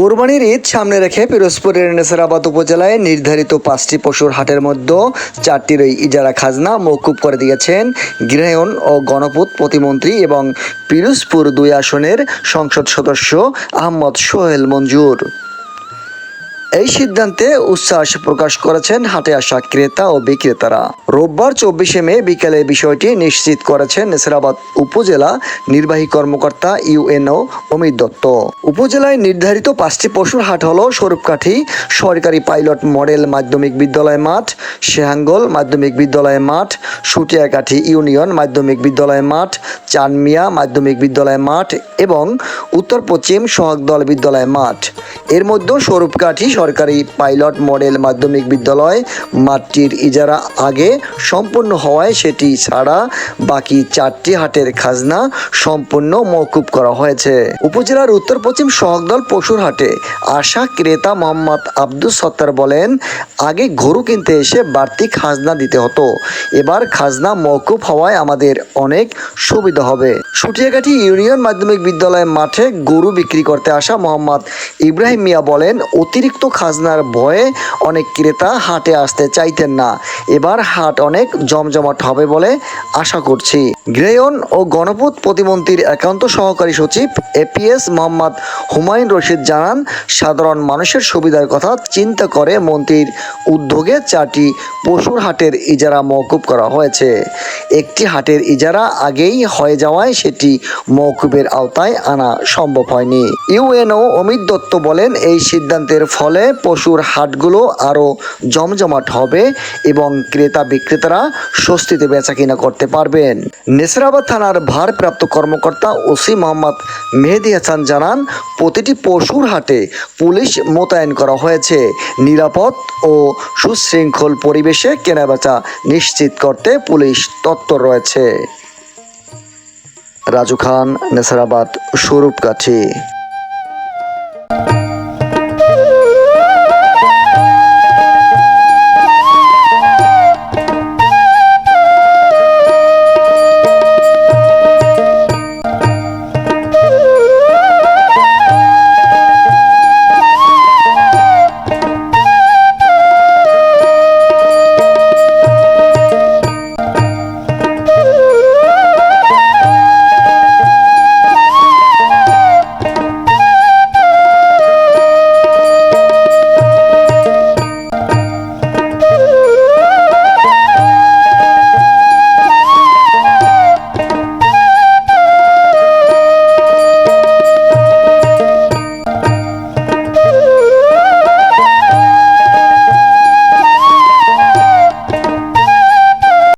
কোরবানির ঈদ সামনে রেখে পিরোজপুরের নেসারাবাদ উপজেলায় নির্ধারিত 5টি পশুর হাটের মধ্যে 4টির ইজারা খাজনা মওকুফ করে দিয়েছেন গৃহায়ন ও গণপূর্ত প্রতিমন্ত্রী এবং পিরোজপুর 2 আসনের সংসদ সদস্য আহমদ সোহেল মঞ্জুর। এই সিদ্ধান্তে উচ্ছ্বাস প্রকাশ করেছেন হাটে আসা ক্রেতা ও বিক্রেতারা। রোববার 24 মে বিকেলে বিষয়টি নিশ্চিত করেছেন নেসারাবাদ উপজেলা নির্বাহী কর্মকর্তা ইউএনও অমিত দত্ত। উপজেলায় নির্ধারিত 5টি পশুর হাট হলো স্বরূপকাঠি সরকারি পাইলট মডেল মাধ্যমিক বিদ্যালয় মাঠ, শেহাঙ্গল মাধ্যমিক বিদ্যালয় মাঠ, সুটিয়াকাঠি ইউনিয়ন মাধ্যমিক বিদ্যালয় মাঠ, চানমিয়া মাধ্যমিক বিদ্যালয় মাঠ এবং উত্তর পশ্চিম সোহাগদল বিদ্যালয় মাঠ। এর মধ্যে স্বরূপকাঠি সরকারি পাইলট মডেল মাধ্যমিক বিদ্যালয় মাঠটির ইজারা আগে সম্পন্ন হওয়ায় সেটি ছাড়া বাকি 4টি হাটের খাজনা সম্পূর্ণ মওকুফ করা হয়েছে। উপজেলার উত্তর পশ্চিম সোহাগদল পশুর হাটে আসা ক্রেতা মোহাম্মদ আব্দুস সত্তার বলেন, আগে গরু কিনতে এসে বাড়তি খাজনা দিতে হতো, এবার খাজনা মওকুফ হওয়ায় আমাদের অনেক সুবিধা হবে। সুটিয়াকাঠি ইউনিয়ন মাধ্যমিক বিদ্যালয় মাঠে গরু বিক্রি করতে আসা মোহাম্মদ ইব্রাহিম মিয়া বলেন, অতিরিক্ত খাজনার ভয়ে অনেক ক্রেতা হাটে আসতে চাইতেন না, এবার হাট অনেক জমজমাট হবে বলে আশা করছি। গৃহায়ন ও গণপূর্ত প্রতিমন্ত্রীর একান্ত সহকারী সচিব এপিএস মোহাম্মদ হুমায়ুন রশিদ জানান, সাধারণ মানুষের সুবিধার কথা চিন্তা করে মন্ত্রীর উদ্যোগে 4টি পশুর হাটের ইজারা মওকুফ করা হয়েছে। একটি হাটের ইজারা আগেই হয়ে যাওয়ায় সেটি মওকুফের আওতায় আনা সম্ভব হয়নি। ইউএনও অমিত দত্ত বলেন, এই সিদ্ধান্তের ফলে পশুর হাটগুলো আরও জমজমাট হবে এবং ক্রেতা বিক্রেতারা স্বস্তিতে বেচাকেনা করতে পারবেন। নেসারাবাদ থানার ভারপ্রাপ্ত কর্মকর্তা ওসি মোহাম্মদ মেহেদি হাসান জানান, প্রতিটি পশুর হাটে পুলিশ মোতায়েন করা হয়েছে। নিরাপদ ও সুশৃঙ্খল পরিবেশে কেনাবেচা নিশ্চিত করতে পুলিশ তৎপর রয়েছে। রাজু খান, নেসারাবাদ, স্বরূপকাঠি।